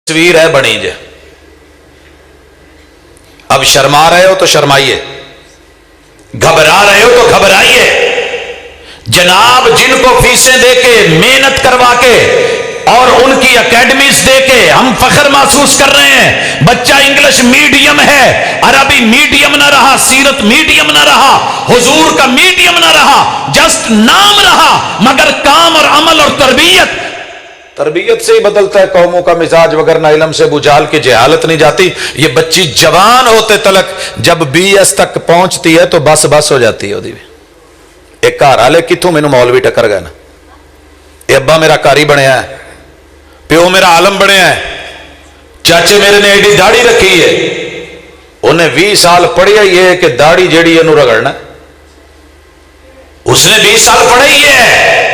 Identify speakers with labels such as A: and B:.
A: تصویر ہے بنی جے. اب شرما رہے ہو تو شرمائیے، گھبرا رہے ہو تو گھبرائیے. جناب جن کو فیسیں دے کے محنت کروا کے اور ان کی اکیڈمیز دے کے ہم فخر محسوس کر رہے ہیں، بچہ انگلش میڈیم ہے، عربی میڈیم نہ رہا، سیرت میڈیم نہ رہا، حضور کا میڈیم نہ رہا، جسٹ نام رہا، مگر کام اور عمل اور تربیت سے ہی بدلتا ہے قوموں کا مزاج، وگرنہ علم سے بجھال کی جہالت نہیں جاتی. یہ بچی جوان ہوتے تلک جب BS تک پہنچتی ہے تو بس ہو جاتی ہے. ایک گھر والے کتوں مینوں مولوی ٹکر گئے نا، یہ ابا میرا کاری بنیا ہے، پیو میرا عالم بنیا ہے، چاچے میرے نے ایڈی داڑھی رکھی ہے، انہیں 20 سال پڑھیا ہی ہے کہ داڑھی جیڑی ہے نو رگڑنا. اس نے 20 سال پڑھا ہی ہے